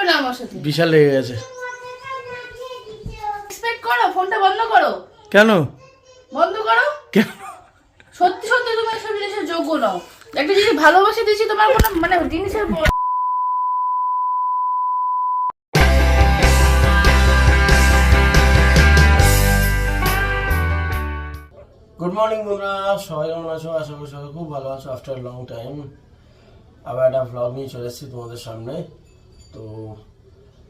না আমার সাথে। বিশাল লেগে গেছে। এক্সপেক্ট করো, ফোনটা বন্ধ করো। কেন বন্ধ করো? কেন? সত্যি সত্যি তুমি এসব জিনিসের যোগ্য নও। একটা জিনিস ভালোবাসে দিয়েছি, তোমার কোনো মানে জিনিসের গুড মর্নিং বন্ধুরা, সবাই কেমন আছো? আশা করি সবাই খুব ভালো আছো। আফটার লং টাইম আবার একটা ভ্লগ নিয়ে চলে এসেছি তোমাদের সামনে। তো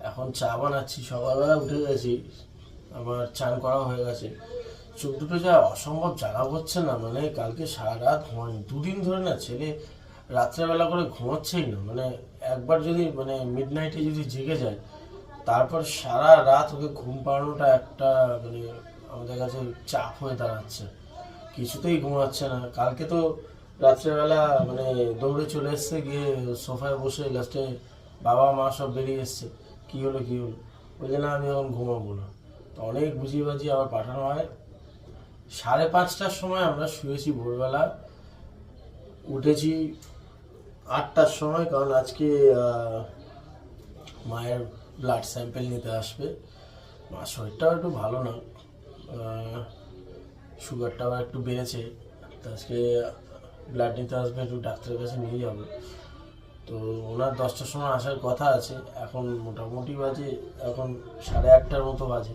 এখন চা বানাচ্ছি, সকালবেলা উঠে গেছি, আমার চান করা হয়ে গেছে। চোখ দুটো যা অসম্ভব জ্বালা করছে না, মানে কালকে সারা রাত ঘুমায়নি, দুদিন ধরে না ছেলে রাত্রেবেলা করে ঘুমাচ্ছেই না। মানে একবার যদি মানে মিড নাইটে যদি জেগে যায়, তারপর সারা রাত ওকে ঘুম পাড়ানোটা একটা মানে আমাদের কাছে চাপ হয়ে দাঁড়াচ্ছে। কিছুতেই ঘুমাচ্ছে না। কালকে তো রাত্রেবেলা মানে দৌড়ে চলে এসছে, গিয়ে সোফায় বসে লাস্টে বাবা মা সব বেরিয়ে এসছে, কী হলো ওই জন্য আমি এখন ঘুমাবো না। তো অনেক বুঝিয়ে বাজিয়ে আবার পাঠানো হয়। 5:30টার সময় আমরা শুয়েছি, ভোরবেলা উঠেছি 8টার সময়, কারণ আজকে মায়ের ব্লাড স্যাম্পেল নিতে আসবে। মার শরীরটাও একটু ভালো না, সুগারটাও একটু বেড়েছে। তো আজকে ব্লাড নিতে আসবে, একটু ডাক্তারের কাছে নিয়ে যাবো। তো ওনার 10টার সময় আসার কথা আছে। এখন মোটামুটি বাজে এখন 8:30টার মতো বাজে,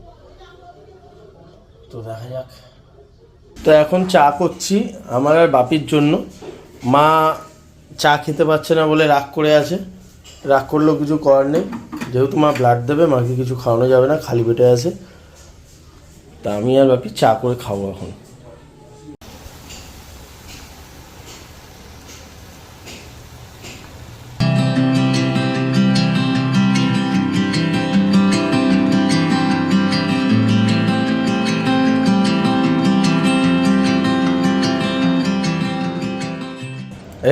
তো দেখা যাক। তো এখন চা করছি আমার আর বাপির জন্য। মা চা খেতে পারছে না বলে রাগ করে আছে। রাগ করলেও কিছু করার নেই, যেহেতু মা ব্লাড দেবে, মাকে কিছু খাওয়ানো যাবে না, খালি পেটে আছে। তা আমি আর বাপি চা করে খাবো এখন।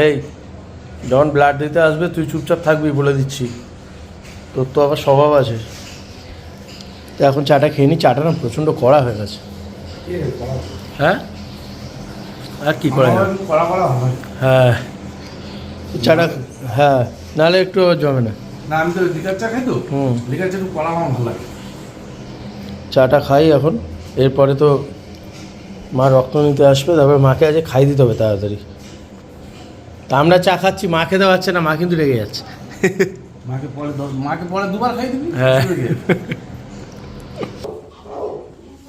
এই যখন ব্লাড দিতে আসবে তুই চুপচাপ থাকবি, বলে দিচ্ছি। তোর তো আবার স্বভাব আছে। তো এখন চাটা খেয়ে নি, চাটা না প্রচণ্ড কড়া হয়ে গেছে। হ্যাঁ, আর কি করা যাবে? হ্যাঁ চাটা, হ্যাঁ, নাহলে একটু জমে না। আমি তো লিকার চা খাই, তো লিকার চা একটু কড়া আমার ভালো লাগে। চাটা খাই এখন, এরপরে তো মা রক্ত নিতে আসবে, তারপরে মাকে আজ খাই দিতে হবে তাড়াতাড়ি। তা আমরা চা খাচ্ছি, মা খেতে পারছে না, মা কিন্তু রেগে যাচ্ছে। মাকে পরে দুবার খাই দিবি। হ্যাঁ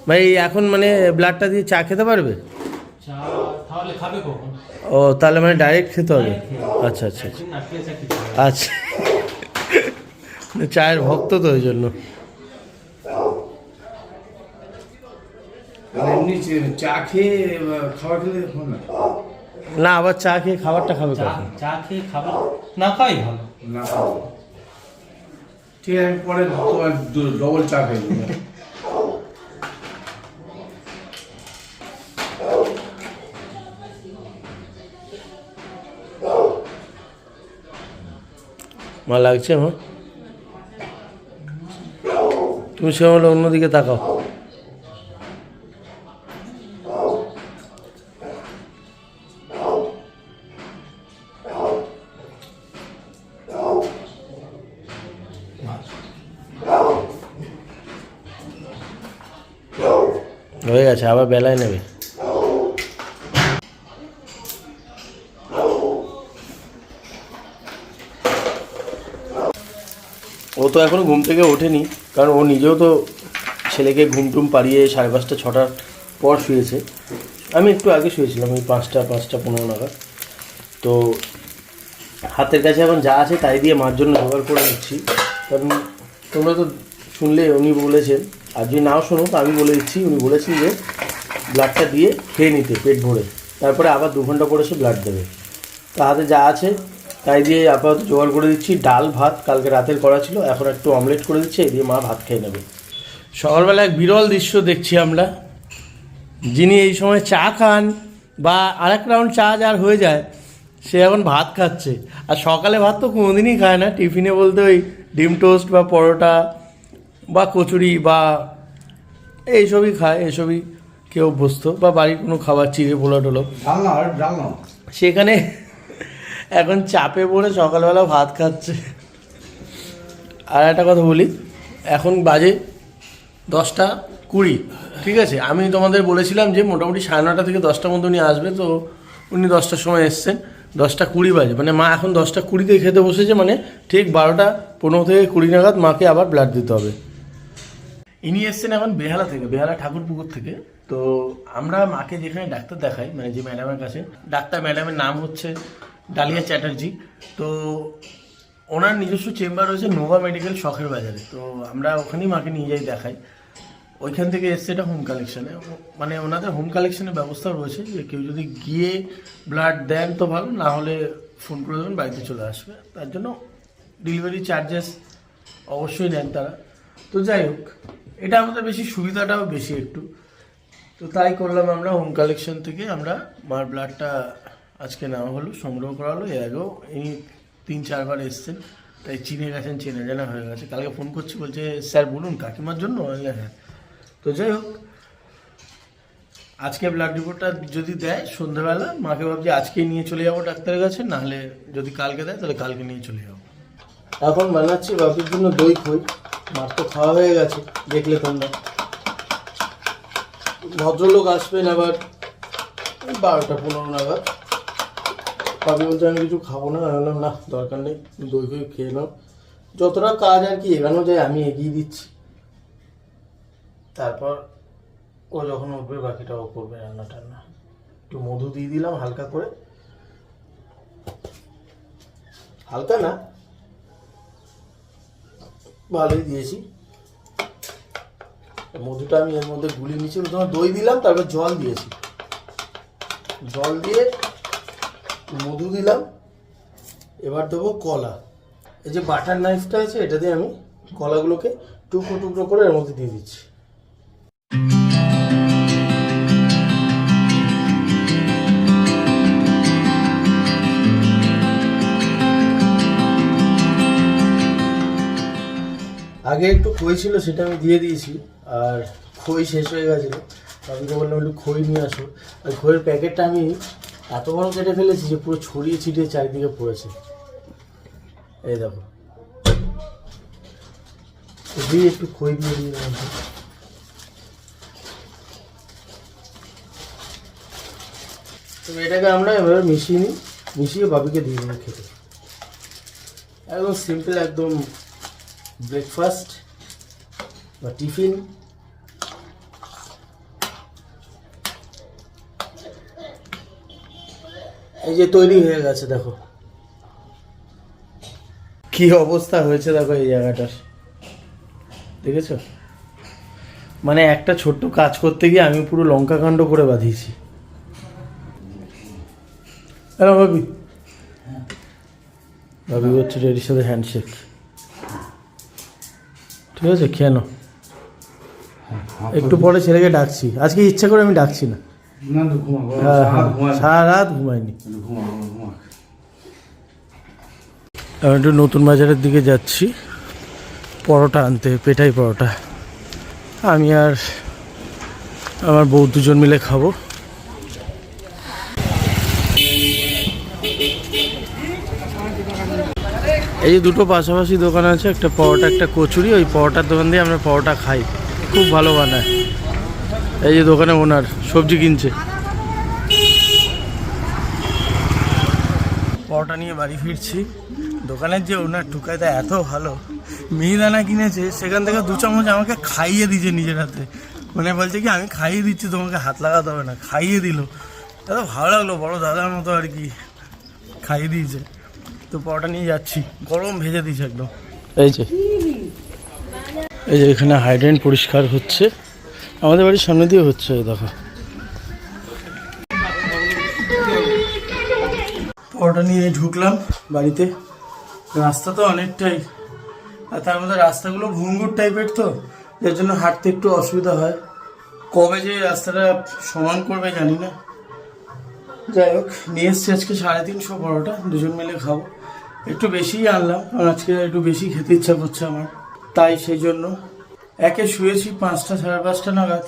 ভাই, এখন মানে ব্লাডটা দিয়ে চা খেতে পারবে? তাহলে খাবে কখন? ও তাহলে মানে ডাইরেক্ট খেতে হবে। আচ্ছা আচ্ছা আচ্ছা, চায়ের ভক্ত তো ওই জন্য। এমনি চা খেয়ে খাবার খেলে না, না আবার চা খেয়ে খাবারটা খাবে কখন? চা খেয়ে খাবার না খাই ভালো না। ঠিক আছে, আমি পরে তোমার ডবল চা খাই। মা লাগছে মা? তুমি সে হলে অন্যদিকে তাকাও। হয়ে গেছে, আবার বেলায় নেবে। ও তো এখনও ঘুম থেকে ওঠেনি, কারণ ও নিজেও তো ছেলেকে ঘুম টুম পাড়িয়ে 5:30 6টার পর শুয়েছে। আমি একটু আগে শুয়েছিলাম, ওই 5টা 15 নাগাদ। তো হাতের কাছে এখন যা আছে তাই দিয়ে মার জন্য জোগাড় করে নিচ্ছি। কারণ তোমরা তো শুনলে, উনি বলেছেন, আর যদি নাও শোনো তো আমি বলে দিচ্ছি, উনি বলেছেন যে ব্লাডটা দিয়ে খেয়ে নিতে পেট ভরে, তারপরে আবার 2 ঘন্টা পরে সে ব্লাড দেবে। তা হাতে যা আছে তাই দিয়ে আপাতত জোগাড় করে দিচ্ছি। ডাল ভাত কালকে রাতের করা ছিল, এখন একটু অমলেট করে দিচ্ছি, এই দিয়ে মা ভাত খেয়ে নেবে। সকালবেলা এক বিরল দৃশ্য দেখছি আমরা, যিনি এই সময় চা খান বা আরেক রাউন্ড চা যার হয়ে যায়, সে এখন ভাত খাচ্ছে। আর সকালে ভাত তো কোনোদিনই খায় না, টিফিনে বলতে ওই ডিম টোস্ট বা পরোটা বা কচুরি বা এইসবই খায়, এসবই কেউ অভ্যস্ত, বা বাড়ির কোনো খাবার চিড়ে পোলা টোলো। সেখানে এখন চাপে পড়ে সকালবেলা ভাত খাচ্ছে। আর একটা কথা বলি, এখন বাজে 10:20, ঠিক আছে? আমি তোমাদের বলেছিলাম যে মোটামুটি 9:30 থেকে 10টার মধ্যে উনি আসবে, তো উনি 10টার সময় এসছেন। 10:20 বাজে, মানে মা এখন 10:20 খেতে বসেছে, মানে ঠিক 12:15 থেকে 20 নাগাদ মাকে আবার ব্লাড দিতে হবে। ইনি এসছেন এখন বেহালা থেকে, বেহালা ঠাকুরপুকুর থেকে। তো আমরা মাকে যেখানে ডাক্তার দেখাই, মানে যে ম্যাডামের কাছে, ম্যাডামের নাম হচ্ছে ডালিয়া চ্যাটার্জি। তো ওনার নিজস্ব চেম্বার রয়েছে নোভা মেডিকেল শখের বাজারে। তো আমরা ওখানেই মাকে নিয়ে যাই দেখাই। ওইখান থেকে এসছে এটা হোম কালেকশানে, মানে ওনাদের হোম কালেকশানের ব্যবস্থা রয়েছে, যে কেউ যদি গিয়ে ব্লাড দেন তো ভালো, না হলে ফোন করে দেবেন, বাড়িতে চলে আসবে। তার জন্য ডেলিভারি চার্জেস অবশ্যই নেন তারা। তো যাই হোক, এটা আমাদের বেশি সুবিধাটাও বেশি একটু, তো তাই করলাম আমরা হোম কালেকশন থেকে আমরা মার ব্লাডটা আজকে নেওয়া হলো, সংগ্রহ করা হলো। এর আগেও ইনি 3-4 বার এসছেন, তাই চিনে গেছেন, চেনা জানা হয়ে গেছে। কালকে ফোন করছি, বলছে স্যার বলুন কাকিমার জন্য। হ্যাঁ, তো যাই হোক, আজকে ব্লাড রিপোর্টটা যদি দেয় সন্ধ্যাবেলা, মাকে ভাবছি আজকেই নিয়ে চলে যাবো ডাক্তারের কাছে, নাহলে যদি কালকে দেয় তাহলে কালকে নিয়ে চলে যাবো। এখন বানাচ্ছি বাপির জন্য দই খই। মার তো খাওয়া হয়ে গেছে, দেখলে তোমরা। ভদ্রলোক আসবেন আবার 12:15 নাগাদ। বাপি বলছে আমি কিছু খাবো না, আমি বললাম না দরকার নেই, দই খই খেয়ে নাও। যতটা কাজ আর কি এগানো যায় আমি এগিয়ে দিচ্ছি, তারপর ও যখন উঠবে বাকিটা ও করবে রান্না টান্না। একটু মধু দিয়ে দিলাম হালকা করে, হালকা না ভালোই দিয়েছি। মধুটা আমি এর মধ্যে গুলিয়ে নিচ্ছি, তোমার দই দিলাম, তারপর জল দিয়েছি, জল দিয়ে মধু দিলাম। এবার দেবো কলা। এই যে বাটার নাইফটা আছে, এটা দিয়ে আমি কলাগুলোকে টুকরো টুকরো করে এর মধ্যে দিয়ে দিচ্ছি। আগে একটু খই ছিল, সেটা আমি দিয়ে দিয়েছি, আর খই শেষ হয়ে গেছিলো। বাবিকে বললাম একটু খই নিয়ে আসো। আর খইয়ের প্যাকেটটা আমি এত বড় কেটে ফেলেছি যে পুরো ছড়িয়ে ছিটিয়ে চারিদিকে পড়েছে। এই দেখো, দিয়ে একটু খই দিয়ে দিয়ে দিলাম। তো এটাকে আমরা এবার মিশিয়ে নিই, মিশিয়ে বাবিকে দিয়ে দিই খেতে। একদম সিম্পল, একদম ব্রেকফাস্ট বা টিফিন। এই যে তৈরি হয়ে গেছে, দেখো কি অবস্থা হয়েছে, দেখো এই জায়গাটার, দেখেছো? মানে একটা ছোট্ট কাজ করতে গিয়ে আমি পুরো লঙ্কা কাণ্ড করে বাঁধিয়েছি। হ্যালো ভাবি, ভাবি হচ্ছে রেডির সাথে হ্যান্ডশেক। ঠিক আছে, খেয়ে নাও। একটু পরে ছেলেকে ডাকছি, আজকে ইচ্ছা করে আমি ডাকছি না। হ্যাঁ হ্যাঁ, সারা রাত ঘুমাইনি। আমি একটু নতুন বাজারের দিকে যাচ্ছি পরোটা আনতে, পেটাই পরোটা। আমি আর আমার বউ দুজন মিলে খাবো। এই যে দুটো পাশাপাশি দোকান আছে, একটা পরোটা একটা কচুরি। ওই পরোটার দোকান দিয়ে আমরা পরোটা খাই, খুব ভালো বানায়। এই যে দোকানে ওনার সবজি কিনছে। পরোটা নিয়ে বাড়ি ফিরছি। দোকানের যে ওনার টুকাইটা এত ভালো, মিহিদানা কিনেছে, সেখান থেকে 2 চামচ আমাকে খাইয়ে দিয়েছে নিজের হাতে। মানে বলছে কি আমি খাইয়ে দিচ্ছি, তোমাকে হাত লাগাতে হবে না, খাইয়ে দিল। এত ভালো লাগলো, বড় দাদার মতো আর কি খাইয়ে দিয়েছে। তো পরোটা নিয়ে যাচ্ছি, গরম ভেজে দিয়েছে একদম। এই যে এখানে হাইড্রেন পরিষ্কার হচ্ছে, আমাদের বাড়ির সামনে দিয়ে হচ্ছে। দেখো পরোটা নিয়ে ঢুকলাম বাড়িতে। রাস্তা তো অনেকটাই, আর তার মধ্যে রাস্তাগুলো ভঙ্গুর টাইপের, তো যার জন্য হাঁটতে একটু অসুবিধা হয়। কবে যে রাস্তাটা সমান করবে জানি না। যাই হোক, নিয়ে এসছি আজকে 350 পরোটা, দুজন মিলে খাবো। একটু বেশিই আনলাম, কারণ আজকে একটু বেশি খেতে ইচ্ছা করছে আমার, তাই সেই জন্য। একে শুয়েছি 5টা 5:30 নাগাদ,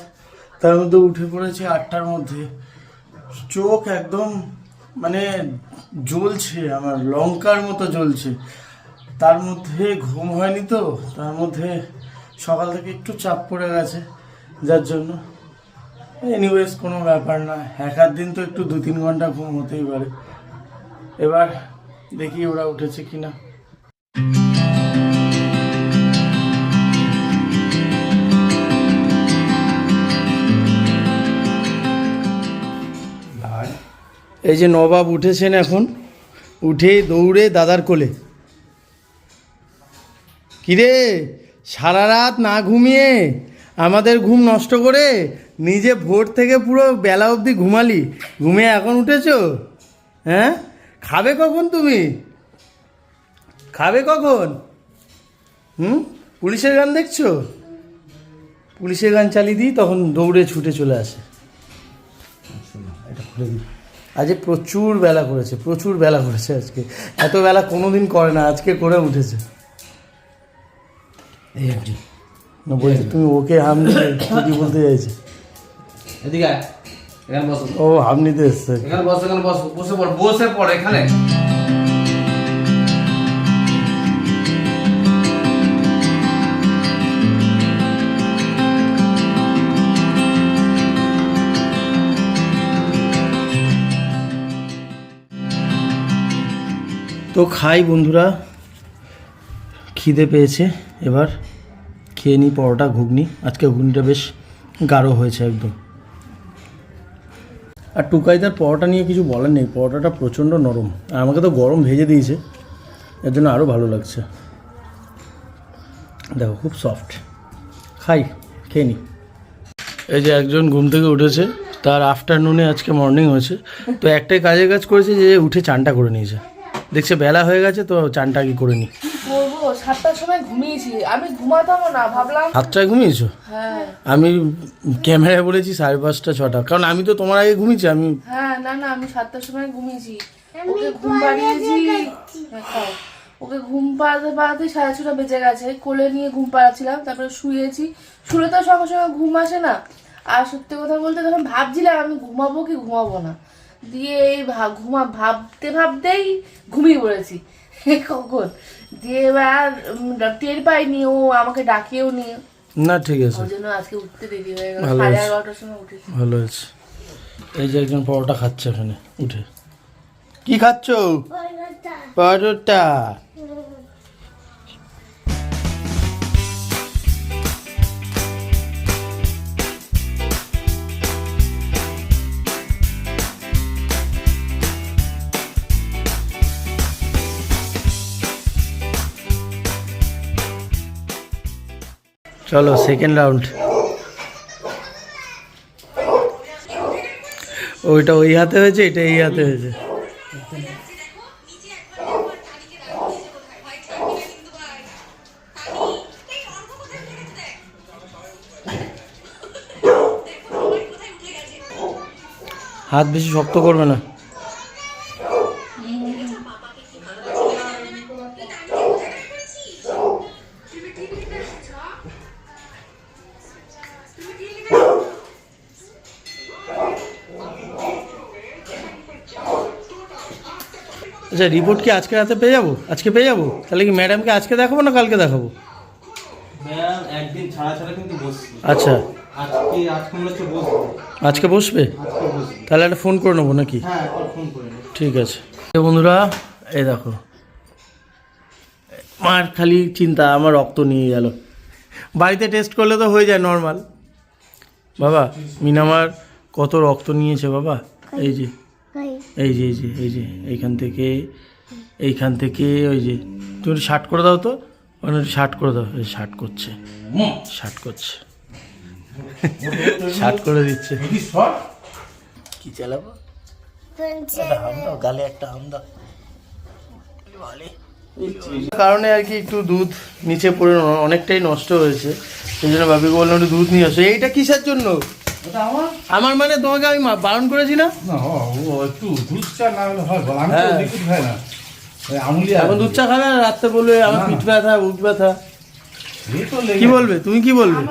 তার মধ্যে উঠে পড়েছি 8টার মধ্যে। চোখ একদম মানে জ্বলছে, আমার লঙ্কার মতো জ্বলছে। তার মধ্যে ঘুম হয়নি তো, তার মধ্যে সকাল থেকে একটু চাপ পড়ে গেছে, যার জন্য এনিওয়েজ কোনো ব্যাপার না, এক আধ দিন তো একটু 2-3 ঘন্টা ঘুম হতেই পারে। এবার দেখি ওরা উঠেছে কিনা। এই যে নবাব উঠেছেন এখন, উঠে দৌড়ে দাদার কোলে। কিরে, সারা রাত না ঘুমিয়ে আমাদের ঘুম নষ্ট করে নিজে ভোর থেকে পুরো বেলা অবধি ঘুমালি, ঘুমিয়ে এখন উঠেছো? হ্যাঁ, খাবে কখন তুমি? খাবে কখন? পুলিশের গান দেখছো? পুলিশের গান চালিয়ে দিই, তখন দৌড়ে ছুটে চলে আসে। এটা খুলে দিই। আজকে প্রচুর বেলা করেছে, প্রচুর বেলা করেছে আজকে, এত বেলা কোনোদিন করে না, আজকে করে উঠেছে। এই একটি না বলছি, তুমি ওকে হাম নিতে কি বলতে চাইছে? এদিকে আয়, এখানে বসো। ও হাম নিতে এসছে। এখানে বসো, এখানে বসো, বসে পড়, বসে পড় এখানে। তো খাই বন্ধুরা, খিদে পেয়েছে, এবার খেয়ে নিই পরোটা ঘুগনি। আজকে ঘুগনিটা বেশ গাঢ় হয়েছে একদম। আর টুকাইদার পরোটা নিয়ে কিছু বলার নেই, পরোটাটা প্রচণ্ড নরম, আর আমাকে তো গরম ভেজে দিয়েছে, এর জন্য আরও ভালো লাগছে। দেখো খুব সফট। খাই, খেয়ে নিই। এই যে একজন ঘুম থেকে উঠেছে, তার আফটারনুনে আজকে মর্নিং হয়েছে, তো একটাই কাজের কাজ করেছে যে উঠে চানটা করে নিয়েছে। দেখছে বেলা হয়ে গেছে, তো চানটা কি করে নি। কি করবো, 7টার সময় ঘুমিয়েছি, আমি ঘুমাতামও না, ভাবলাম। 7টায় ঘুমিয়েছো? হ্যাঁ। আমি ক্যামেরায় বলেছি 5:30 6টা, কারণ আমি তো তোমার আগে ঘুমিয়েছি। আমি হ্যাঁ, না না, আমি 7টার সময় ঘুমিয়েছি, ওকে ঘুম পাড়িয়েছি। হ্যাঁ, খাও। ওকে ঘুম পাড়াতে পাড়াতে 6:30 বেজে গেছে, কোলে নিয়ে ঘুম পাড়াচ্ছিলাম, তারপরে শুয়েছি। শুলে তো সঙ্গে সঙ্গে ঘুম আসে না, আর সত্যি কথা বলতে তখন ভাবছিলাম আমি ঘুমাবো কি ঘুমাবো না, দিয়ে এই ভাবতে ভাবতেই ঘুমিয়ে পড়েছি কখন, দিয়ে এবার টের পাইনি, ও আমাকে ডাকিয়েও নিয়ে। না ঠিক আছে, ওই জন্য আজকে উঠতে দেরি হয়ে গেল, ভালো হয়েছে। 11:30টার সময় উঠেছি। ভালো হয়েছে। এই যে একজন পরোটা খাচ্ছে এখানে উঠে। কি খাচ্ছ? পরোটা। চলো সেকেন্ড রাউন্ড। ওইটা ওই হাতে হয়েছে, এটা এই হাতে হয়েছে। হাত বেশি শক্ত করবে না। আচ্ছা, রিপোর্ট কি আজকে রাতে পেয়ে যাবো? আজকে পেয়ে যাবো? তাহলে কি ম্যাডামকে আজকে দেখাবো না কালকে দেখাবো? ম্যাম একদিন ছাড়া ছাড়া কিন্তু বসছি। আচ্ছা, আজকে মনে হচ্ছে বসবো। আজকে বসবে? আজকে বসবো। তাহলে একটা ফোন করে নেবো নাকি? হ্যাঁ, ফোন করে নেবো। ঠিক আছে। বন্ধুরা এই দেখো, মার খালি চিন্তা আমার রক্ত নিয়ে গেল। বাড়িতে টেস্ট করলে তো হয়ে যায় নর্মাল। বাবা মিনামার কত রক্ত নিয়েছে বাবা, এই যে এই যে এই যে এই যে এইখান থেকে ওই যে, তুমি একটু শার্ট করে দাও তো, ওখানে একটু শার্ট করে দাও। এই শার্ট করছে, শার্ট করছে, শার্ট করে দিচ্ছে। কি চালাবো? একটা হাম দাও, গালে একটা হাম দাও। কারণে আর কি একটু দুধ নিচে পড়ে অনেকটাই নষ্ট হয়েছে, সেই জন্য ভাবিকে বললাম একটু দুধ নিয়ে আসো। এইটা কিসের জন্য? আমার মানে তোমাকে আমি বারণ করেছি না? ও একটু দুধ চা না হলে হয় বল, আমি তো লিকুইড খাই না, আমুলি। এখন দুধ চা খাবে, রাত্রে বলবে আমার পিঠ ব্যথা, বুক ব্যথা। কি বলবে তুমি, কি বলবে?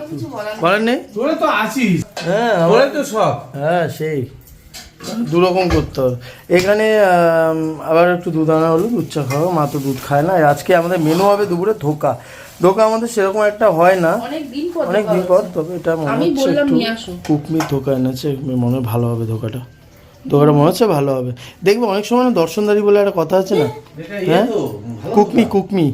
বলার নেই? তোরে তো আছিস, হ্যাঁ তোরে তো সব। হ্যাঁ সেই দুরকম করতে হবে। এখানে আবার একটু দুধ আনা হলো, দুধ চা খাওয়া, মা তো দুধ খায় না। আজকে আমাদের মেনু হবে দুপুরে ধোকা। ধোকা আমাদের সেরকম একটা হয় না, অনেক দিন পর, তবে এটা মনে আমি হচ্ছে বললাম একটু নিয়ে আসো। কুকমি ধোকা এনেছে, মনে হয় ভালো হবে ধোকাটা। ধোকাটা মনে হচ্ছে ভালো হবে। দেখবে অনেক সময় না দর্শনদারি বলে একটা কথা আছে না, হ্যাঁ কুকমি কুকমি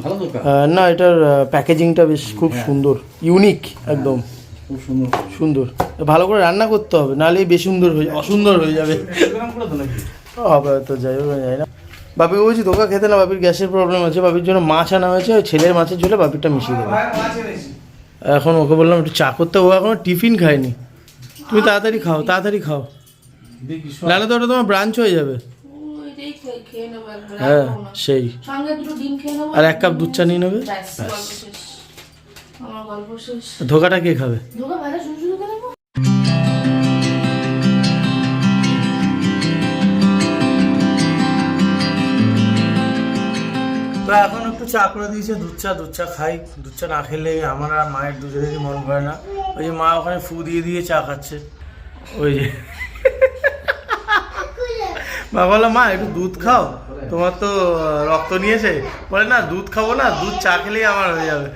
ভালো দোকান, না এটার প্যাকেজিংটা বেশ খুব সুন্দর, ইউনিক একদম খুব সুন্দর। সুন্দর। ভালো করে রান্না করতে হবে, নাহলে বেসুন্দর হয়ে অসুন্দর হয়ে যাবে। হবে তো, যাই হোক যাই না। বাপি বলছি ধোকা খেতে না, বাপির গ্যাসের প্রবলেম আছে, বাপির জন্য মাছ আনা হয়েছে, ওই ছেলের মাছের ঝোলে বাপিরটা মিশিয়ে দেবে। এখন ওকে বললাম একটু চা করতে, ও এখনো টিফিন খায়নি। তুমি তাড়াতাড়ি খাও, তাড়াতাড়ি খাও, নাহলে তো ওটা তোমার ব্রাঞ্চ হয়ে যাবে। ওইটাই খেয়ে নেবো একবার, হ্যাঁ আর খাবো না। সেই, সঙ্গে দুটো ডিম খেয়ে নেবো আর 1 কাপ দুধ চা নিয়ে নেবে। ব্যাস, গল্প শেষ। আমার গল্প শেষ। ধোকাটা কে খাবে? ধোকা ভাজা শুরু শুরু করে নেবো। তো এখন একটু চা করে দিয়েছে, দুধ চা খাই। দুধ চা না খেলে আমার আর মায়ের দুজনেরই মন ভরে না। ওই যে মা ওখানে ফু দিয়ে দিয়ে চা খাচ্ছে, ওই যে মা বললো মা একটু দুধ খাও, তোমার তো রক্ত নিয়েছে। বলে না দুধ খাবো না, দুধ চা খেলেই আমার হয়ে যাবে।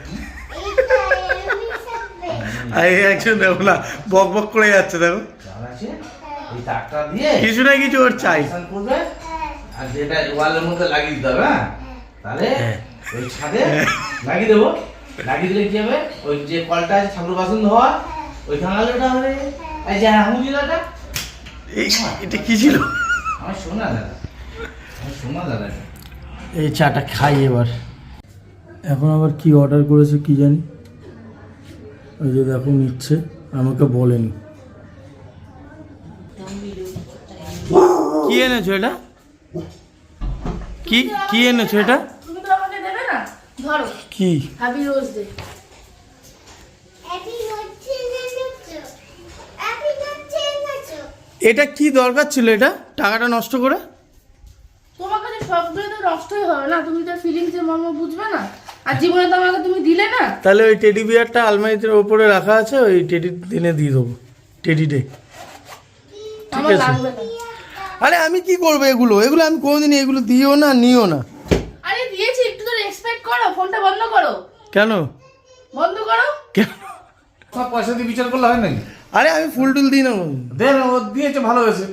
আর এই একজন দেখো না বক বক করে যাচ্ছে, দেখো এই তাকটা দিয়ে কিছু না কিছু ওর চাই। স্নান করবে, আর যেটা ওয়ালের মধ্যে লাগিয়ে দিতে হবে, হ্যাঁ? তাহলে ওই ছাদে লাগিয়ে দেবো। লাগিয়ে দিলে কি হবে, ওই যে কলটা আছে ঠাকুর বাসন ধোয়া, ওইখানে লাগলে ওটা হবে। এই যে হামুজিলাটা এটা কি ছিল? আমার সোনা দাদা, আমার সোনা দাদা। এই চাটা খাই এবার। এখন আবার কি অর্ডার করেছে কি জানি, ওই যে দেখো নিচ্ছে, আমাকে বলেনি। কি এনেছো এটা? কি কি এনেছো এটা? তুমি তো আমাকে দেবে না, ধরো। কি? Happy rose day. এটা কি দরকার ছিল এটা টাকাটা নষ্ট করে? তোমার কাছে সবগুলো তো নষ্টই হবে না, তুমি তো ফিলিংস এর মর্ম বুঝবে না, আর জীবনে তো আমাকে তুমি দিলে না। তাহলে ওই টেডি বিয়ারটা আলমারিতে ওপরে রাখা আছে, ওই টেডি দিনে দিয়ে দেবো, টেডি ডে। ঠিক আমার আছে। লাগবে না। আরে আমি কি করবো এগুলো, এগুলো আমি কোনোদিন এগুলো দিও না, নিও না। আরে দিয়েছি, একটু তো রেসপেক্ট করো। ফোনটা বন্ধ করো, কেন? বন্ধ করো। কেন? সব পয়সা দিয়ে বিচার করলে হয় নাকি? আরে আমি ফুল টুল দিই না। দেন ও দিয়েছে, ভালোবেসে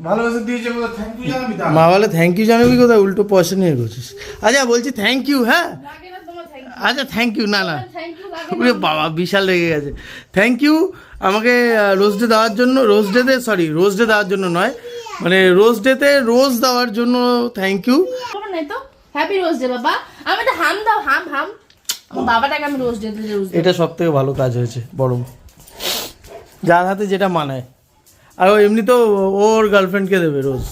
ভালোবেসে দিয়েছে, থ্যাংক ইউ জানাবি। মা বলে থ্যাংক ইউ জানাবি কোথায়, উল্টো পয়সা নিয়ে করছিস। আচ্ছা বলছি থ্যাংক ইউ, হ্যাঁ লাগে না তোমার থ্যাংক ইউ। আচ্ছা থ্যাংক ইউ, না না থ্যাংক ইউ লাগে ওরে বাবা বিশাল রেগে গেছে। থ্যাংক ইউ আমাকে রোজ ডে দেওয়ার জন্য, রোজ ডেতে সরি রোজ ডে দেওয়ার জন্য নয়, মানে রোজ ডেতে রোজ দেওয়ার জন্য থ্যাংক ইউ। না। নাই তো হ্যাপি রোজ ডে বাবা। আমি তো হাম দাও, হাম হাম। আমার বাবাটাকে আমি রোজ ডে দিতে রোজ ডে। এটা সব থেকে ভালো কাজ হয়েছে, বরং যার হাতে যেটা মানায়। আর ও এমনি তো ওর গার্লফ্রেন্ডকে দেবে রোজ।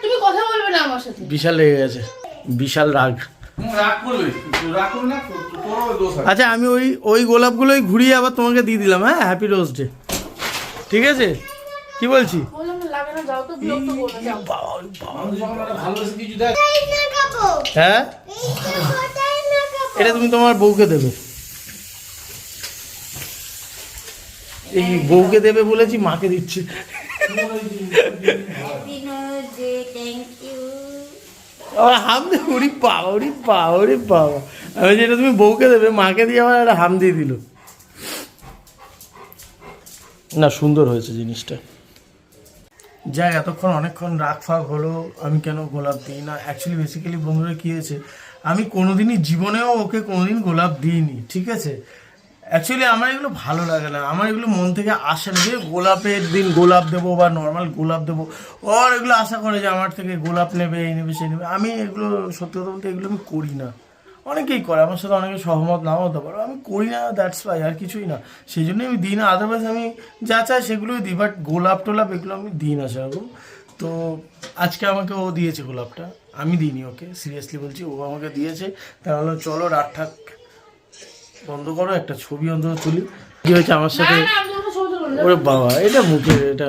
তুমি কথা বলবে না আমার সাথে। বিশাল রেগে গেছে, বিশাল রাগ। রাগ করবে, রাগ করবে না, তোর দোষ আছে। আচ্ছা আমি ওই গোলাপগুলোই ঘুরিয়ে আবার তোমাকে দিয়ে দিলাম, হ্যাঁ হ্যাপি রোজ ডে, ঠিক আছে? কি বলছি? বললাম না, লাগে না, যাও তো, বিরক্ত করো না, যাও। মানুষ যখন একটা ভালোবেসে কিছু দেয়, হ্যাঁ এটা তুমি তোমার বউকে দেবে। এই বউকে দেবে বলেছি, মাকে দিচ্ছি। আবার হাম দে, ওরি বাবা, ওরি বাবা, ওরি বাবা। আমি যেটা তুমি বউকে দেবে, মাকে দিয়ে আবার একটা হাম দিয়ে দিল। না সুন্দর হয়েছে জিনিসটা। যাই এতক্ষণ অনেকক্ষণ রাগ ফাগ হলো, আমি কেন গোলাপ দিই না। অ্যাকচুয়ালি বেসিক্যালি বন্ধুরা কী হয়েছে, আমি কোনোদিনই জীবনেও ওকে কোনোদিন গোলাপ দিইনি, ঠিক আছে? অ্যাকচুয়ালি আমার এগুলো ভালো লাগে না, আমার এগুলো মন থেকে আসে না যে গোলাপের দিন গোলাপ দেবো বা নর্মাল গোলাপ দেবো। ওর এগুলো আশা করে যে আমার থেকে গোলাপ নেবে, এই নেবে সেই নেবে। আমি এগুলো সত্যি কথা বলতে এগুলো আমি করি না। অনেকেই করে, আমার সাথে অনেকে সহমত নাও হতে পারো, আমি করি না, দ্যাটস ওয়াই, আর কিছুই না। সেই জন্যই আমি দিই না। আদারওয়াইজ আমি যা চাই সেগুলোই দিই, বাট গোলাপ টোলাপ এগুলো আমি দিই না সেরকম। তো আজকে আমাকে ও দিয়েছে গোলাপটা, আমি দিইনি ওকে, সিরিয়াসলি বলছি, ও আমাকে দিয়েছে। তাহলে চলো রাগ ঠাক বন্ধ করো, একটা ছবি অন্তত তুলি। কি হয়েছে আমার না সাথে? না, আমি তোমাকে ছবি তুলবো না। ওরে বাবা, এটা মুখের, এটা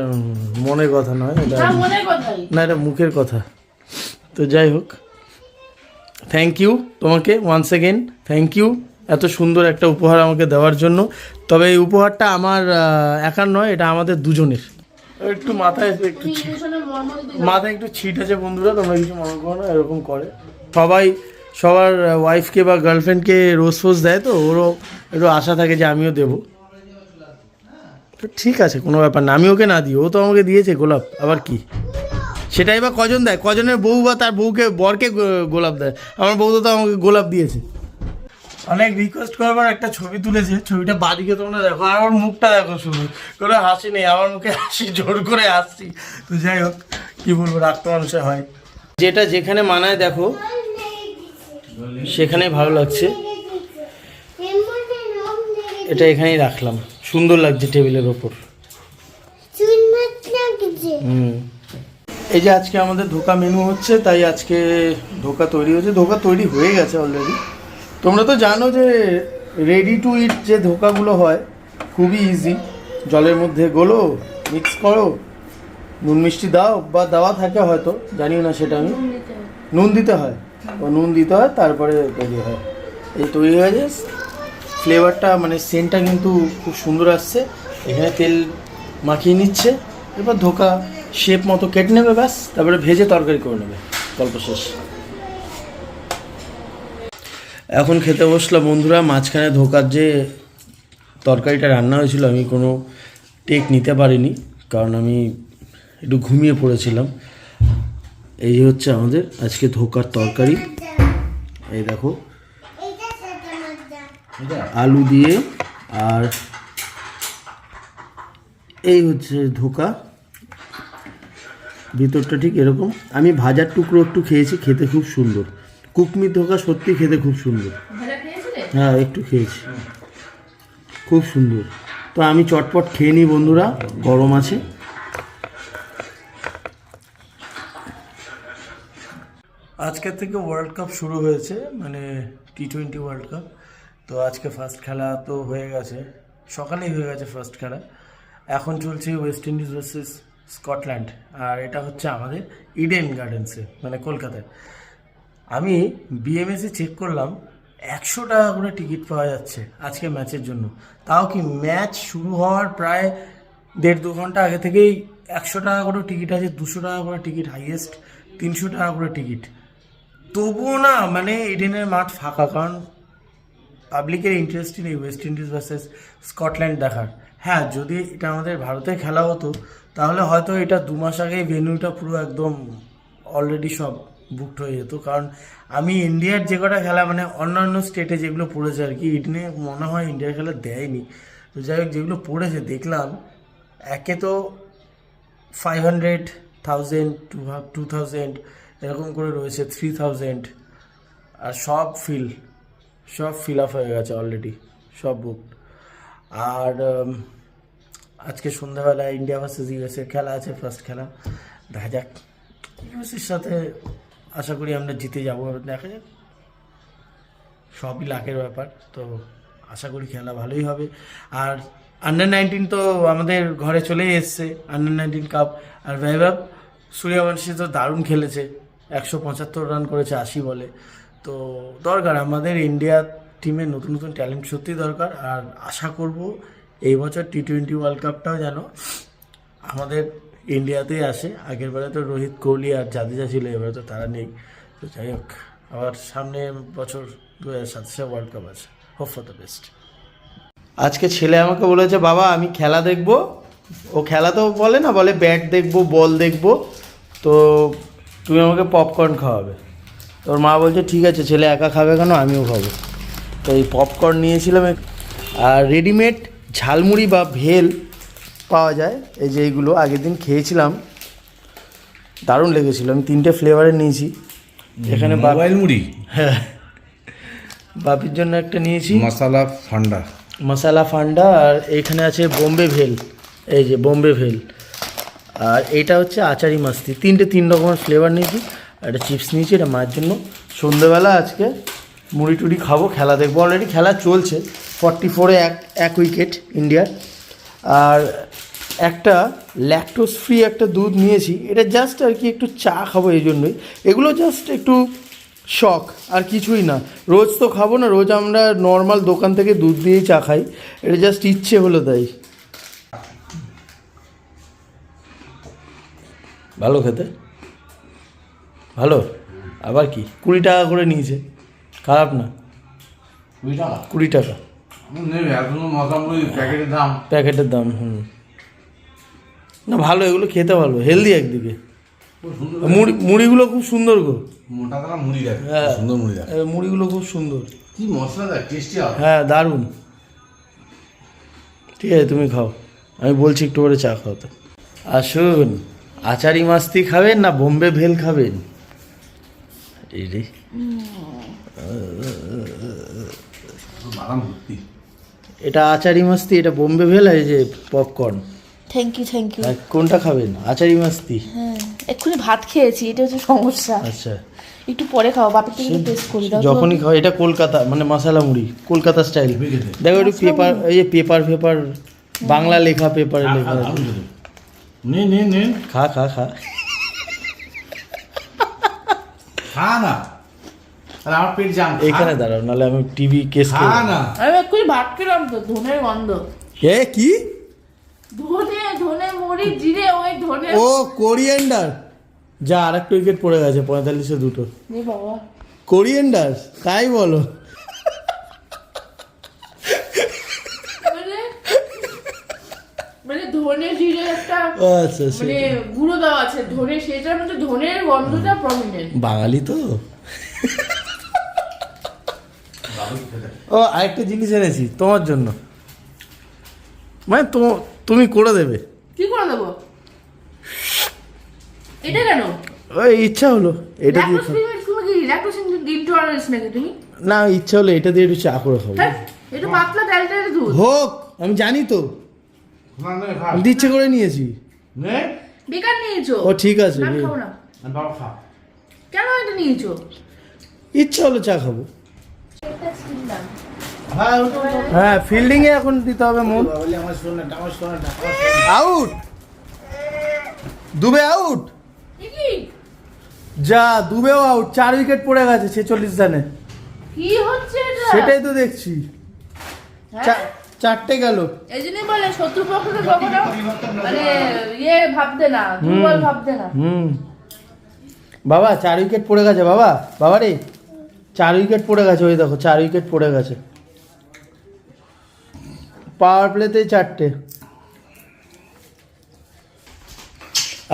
মনের কথা নয়, এটা না, মনের কথাই। না, এটা মুখের কথা। তো যাই হোক, থ্যাংক ইউ তোমাকে ওয়ান্স এগেন, থ্যাংক ইউ এত সুন্দর একটা উপহার আমাকে দেওয়ার জন্য। তবে এই উপহারটা আমার একার নয়, এটা আমাদের দুজনের। একটু মাথায় একটু মাথায় একটু ছিট আছে বন্ধুরা, তোমরা কিছু মনে করো না, এরকম করে সবাই সবার ওয়াইফকে বা গার্লফ্রেন্ডকে রোজ ফোজ দেয়, তো ওরও একটু আশা থাকে যে আমিও দেবো। তো ঠিক আছে, কোনো ব্যাপার না, আমি ওকে না দিই, ও তো আমাকে দিয়েছে গোলাপ, আবার কি সেটাই বা কজন দেয়, কজনের বউ বা তার বউকে বরকে গোলাপ দেয়। আমার বউ তো আমাকে গোলাপ দিয়েছে। অনেক রিকোয়েস্ট করবার একটা ছবি তুলেছে, ছবিটা বাদিকে তোমরা দেখো, আর আমার মুখটা দেখো, শুধু কোনো হাসি নেই, আমার মুখে হাসি, জোর করে হাসছি। তো যাই হোক, কী বলবো, রাগ তো মানুষের হয়। যেটা যেখানে মানায় দেখো সেখানেই ভালো লাগছে, এটা এখানেই রাখলাম, সুন্দর লাগছে টেবিলের ওপর। এই যে আজকে আমাদের ধোকা মেনু হচ্ছে, তাই আজকে ধোকা তৈরি হচ্ছে। ধোকা তৈরি হয়ে গেছে অলরেডি। তোমরা তো জানো যে রেডি টু ইট যে ধোকাগুলো হয় খুবই ইজি, জলের মধ্যে গোলো, মিক্স করো, নুন মিষ্টি দাও বা দেওয়া থাকে হয়তো, জানিও না সেটা আমি। নুন দিতে হয়, ও নুন দিতে হয়, তারপরে তৈরি হয়। এই তৈরি হয়ে যায়, ফ্লেভারটা মানে সেন্টটা কিন্তু খুব সুন্দর আসছে। এখানে তেল মাখিয়ে নিচ্ছে, এবার ধোকা শেপ মতো কেটে নেবে, ব্যাস, তারপরে ভেজে তরকারি করে নেবে, গল্প শেষ। এখন খেতে বসলাম বন্ধুরা। মাঝখানে ধোকার যে তরকারিটা রান্না হয়েছিল আমি কোনো টেক নিতে পারিনি, কারণ আমি একটু ঘুমিয়ে পড়েছিলাম। এই যে হচ্ছে আমাদের আজকে ধোকার তরকারি, এই দেখো আলু দিয়ে, আর এই হচ্ছে ধোকা, ভিতরটা ঠিক এরকম। আমি ভাজার টুকরো একটু খেয়েছি, খেতে খুব সুন্দর। কুকমি ধোকা সত্যি খেতে খুব সুন্দর। হ্যাঁ, একটু খেয়েছি, খুব সুন্দর। তো আমি চটপট খেয়ে নিই বন্ধুরা, গরম আছে। আজকের থেকে ওয়ার্ল্ড কাপ শুরু হয়েছে, মানে T20 ওয়ার্ল্ড কাপ। তো আজকে ফার্স্ট খেলা তো হয়ে গেছে, সকালেই হয়ে গেছে ফার্স্ট খেলা। এখন চলছে ওয়েস্ট ইন্ডিজ ভার্সেস স্কটল্যান্ড, আর এটা হচ্ছে আমাদের ইডেন গার্ডেন্সে, মানে কলকাতায়। আমি বিএমএসে চেক করলাম, 100 টাকা করে টিকিট পাওয়া যাচ্ছে আজকে ম্যাচের জন্য। তাও কি ম্যাচ শুরু হওয়ার প্রায় 1.5-2 ঘন্টা আগে থেকেই 100 টাকা করে টিকিট আছে, 200 টাকা করে টিকিট, হাইয়েস্ট 300 টাকা করে টিকিট। তবুও না, মানে ইডেনের মাঠ ফাঁকা, কারণ পাবলিকের ইন্টারেস্টই নেই ওয়েস্ট ইন্ডিজ ভার্সেস স্কটল্যান্ড দেখার। হ্যাঁ, যদি এটা আমাদের ভারতে খেলা হতো তাহলে হয়তো এটা 2 মাস আগেই ভেন্যুটা পুরো একদম অলরেডি সব বুকড হয়ে যেত। কারণ আমি ইন্ডিয়ার যে কটা খেলা, মানে অন্যান্য স্টেটে যেগুলো পড়েছে আর কি, ইডেনে মনে হয় ইন্ডিয়ার খেলা দেয়নি। তো যাই হোক, যেগুলো পড়েছে দেখলাম, একে তো 500, 1000, 2000 এরকম করে রয়েছে, 3000, আর সব ফিল আপ হয়ে গেছে অলরেডি, সব বুক। আর আজকে সন্ধ্যাবেলায় ইন্ডিয়া ভার্সেস ইউএসএ খেলা আছে, ফার্স্ট খেলা। দেখা যাক, ইউএসএর সাথে আশা করি আমরা জিতে যাবো, দেখা যাক, সবই লাখের ব্যাপার। তো আশা করি খেলা ভালোই হবে। আর আন্ডার-19 তো আমাদের ঘরে চলেই এসছে, আন্ডার-19 কাপ। আর বৈভব সূর্যবংশী তো দারুণ খেলেছে, 175 রান করেছে 80 বলে। তো দরকার আমাদের ইন্ডিয়া টিমে নতুন নতুন ট্যালেন্ট সত্যি দরকার। আর আশা করব এই বছর T20 ওয়ার্ল্ড কাপটাও যেন আমাদের ইন্ডিয়াতেই আসে। আগের বারে তো রোহিত কোহলি আর জাদেজা ছিল, এবারে তো তারা নেই। তো যাই হোক, আবার সামনে বছর 2027 ওয়ার্ল্ড কাপ আছে, হোপ ফর দ্য বেস্ট। আজকে ছেলে আমাকে বলেছে, বাবা আমি খেলা দেখব। ও খেলা তো বলে না, বলে ব্যাট দেখবো, বল দেখবো, তো তুমি আমাকে পপকর্ন খাওয়াবে। তোর মা বলছে ঠিক আছে, ছেলে একা খাবে কেন, আমিও খাবো। তো এই পপকর্ন নিয়েছিলাম। আর রেডিমেড ঝালমুড়ি বা ভেল পাওয়া যায়, এই যে এইগুলো আগের দিন খেয়েছিলাম, দারুণ লেগেছিলো। আমি 3টে ফ্লেভারের নিয়েছি। এখানে মোবাইল মুড়ি, হ্যাঁ, বাপির জন্য একটা নিয়েছি, মশালা ফান্ডা, আর এখানে আছে বোম্বে ভেল, এই যে বোম্বে ভেল। আর এটা হচ্ছে আচারি মাস্তি। 3 রকমের ফ্লেভার নিয়েছি। একটা চিপস নিয়েছি, এটা মায়ের জন্য। সন্ধ্যেবেলা আজকে মুড়ি টুড়ি খাবো, খেলা দেখবো। অলরেডি খেলা চলছে, 44-এ এক উইকেট ইন্ডিয়ার। আর একটা ল্যাকটোজ ফ্রি একটা দুধ নিয়েছি, এটা জাস্ট আর কি একটু চা খাবো, এই জন্যই। এগুলো জাস্ট একটু শখ, আর কিছুই না। রোজ তো খাবো না, রোজ আমরা নর্মাল দোকান থেকে দুধ দিয়েই চা খাই, এটা জাস্ট ইচ্ছে হলো তাই। ভালো খেতে, ভালো। আবার কি 20 টাকা করে নিয়েছে, খারাপ না। 20 টাকা নেবে এখন মোটামুটি প্যাকেটের দাম। প্যাকেটের দাম। না ভালো, এগুলো খেতে ভালো, হেলদি একদিকে। মুড়িগুলো খুব সুন্দর গো, মোটা তারা মুড়ি দেয়, হ্যাঁ সুন্দর মুড়ি দেয়, মুড়িগুলো খুব সুন্দর। কি মশলা দেয়, টেস্টি হবে। হ্যাঁ দারুণ। ঠিক আছে তুমি খাও, আমি বলছি একটু পরে চা খাও তো। আসুন, আচারি মাস্তি খাবেন না বোম্বে ভেল খাবেন? এই রে বাদাম ভর্তি। এটা আচারি মাস্তি, এটা বোম্বে ভেল, আর এই যে popcorn. Thank you thank you. কোনটা খাবেন, আচারি মাস্তি? হ্যাঁ এক্ষুনি ভাত খেয়েছি, এটা হচ্ছে সমস্যা। আচ্ছা একটু পরে খাও, বাপের থেকে টেস্ট করি দাও। যখনই খাও, এটা কলকাতা মানে মশালা মুড়ি, কলকাতা স্টাইল। দেখো একটু পেপার, এই যে পেপার পেপার বাংলা লেখা, পেপারে লেখা আছে। নে নে নে, খা খা খা। খা না, তাহলে আমার পেট জাম। এখানে দাঁড়াও, নাহলে আমি টিভি কেস খা না। আমি এক্ষুনি ভাত খেলাম তো, ধনের গন্ধ। এ কি? ধনে ধনে মরিচ জিরে, ওই ধনে। ও কোরিয়েন্ডার। যা, আর একটা উইকেট পড়ে গেছে, 45-এ 2টো। এ বাবা, কোরিয়েন্ডার, তাই বলো? মানে মানে ধনে জিরে একটা আচ্ছা মানে গুঁড়ো দেওয়া আছে, ধনে, সেটার মধ্যে ধনের গন্ধটা প্রমিনেন্ট। বাঙালি তো। ও আরেকটা জিনিস এনেছি তোমার জন্য, মানে তুমি করে দেবে। কি করে দেবো এটা? কেন? ওই ইচ্ছা হলো এটা দিয়ে খাও। তুমি না ইচ্ছা হলো এটা দিয়ে একটু চা করে খাবো। এটা পাতলা তেলটার দুধ হোক, আমি জানি তো, না নে খা, আমি ইচ্ছে করে নিয়েছি। নে বেকার নিয়েছো। ও ঠিক আছে, আমি খাবো না। বাবা খা। কেন এটা নিয়েছো? ইচ্ছা হলো চা খাবো। এটা ছিলাম। হ্যাঁ ফিল্ডিং এ এখন দিতে হবে মন। Out, Dubey out. কি যা, দুবেও আউট, 4 উইকেট পড়ে গেছে 46 রানে। কি হচ্ছে এটা? সেটাই তো দেখছি, হ্যাঁ? 4টে গেল। এই জন্যই বলে শত্রুপক্ষকে কখনো মানে ইয়ে ভাবতে না, দুর্বল ভাবতে না। বাবা 4 উইকেট পড়ে গেছে, বাবা বাবা রে 4 উইকেট পড়ে গেছে, ওই দেখো 4 উইকেট পড়ে গেছে। পাওয়ার প্লেতে 4টে।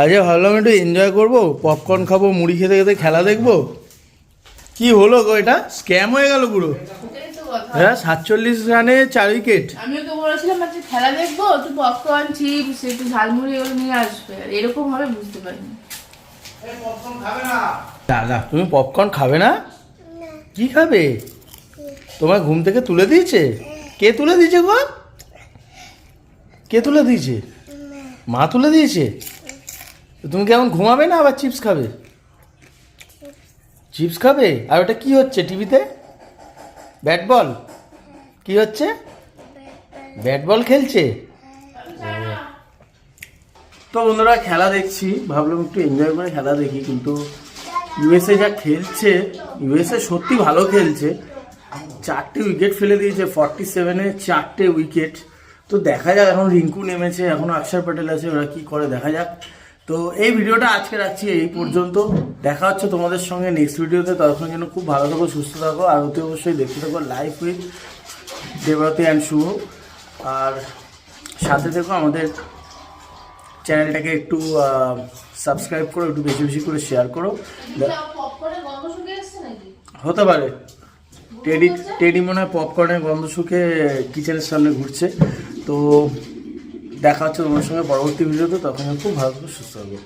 আজকে ভাবলাম একটু এনজয় করবো, পপকর্ন খাবো, মুড়ি খেতে খেতে খেলা দেখবো। কি হলো গো, এটা স্ক্যাম হয়ে গেল পুরো। এটাই তো কথা। হ্যাঁ 47 রানে 4 উইকেট। আমিও তো বলেছিলাম আজকে খেলা দেখবো, একটু পপকর্ন চিপস একটু ঝালমুড়ি এগুলো নিয়ে আসবে, আর এরকম হবে বুঝতে পারিনি। দাদা তুমি পপকর্ন খাবে না? কি খাবে? তোমার ঘুম থেকে তুলে দিয়েছে? কে তুলে দিয়েছে গো? কে তুলে দিয়েছে? মা তুলে দিয়েছে? তো তুমি কেমন ঘুমাবে না আবার চিপস খাবে? চিপস খাবে? আর ওটা কি হচ্ছে টিভিতে? Bat ball? কি হচ্ছে? ব্যাট বল খেলছে? তো বন্ধুরা খেলা দেখছি, ভাবলাম একটু এনজয় করে খেলা দেখি, কিন্তু ইউএসএ যা খেলছে, ইউএসএ সত্যি ভালো খেলছে। 4টে উইকেট ফেলে দিয়েছে 47-এ 4টে উইকেট। তো দেখা যাক, এখন রিঙ্কু নেমেছে, এখন অক্ষর প্যাটেল আছে, ওরা কি করে দেখা যাক। তো এই ভিডিওটা আজকে রাখছি এই পর্যন্ত, দেখা হচ্ছে তোমাদের সঙ্গে নেক্সট ভিডিওতে। ততক্ষণ যেন খুব ভালো থাকো, সুস্থ থাকো, আর অতি অবশ্যই দেখতে থাকো লাইফ উইথ দেবরতী অ্যান্ড শুভ। আর সাথে থেকো, আমাদের চ্যানেলটাকে একটু সাবস্ক্রাইব করো, একটু বেশি বেশি করে শেয়ার করো। পপকর্নের গন্ধ শুকে এসছে নাকি? হতে পারে টেডি মনে হয় পপকর্নের গন্ধ শুকে কিচেনের সামনে ঘুরছে। তো দেখা হচ্ছে তোমার সঙ্গে পরবর্তী ভিডিওতে, তখন খুব ভালো করে সুস্থ থাকবে।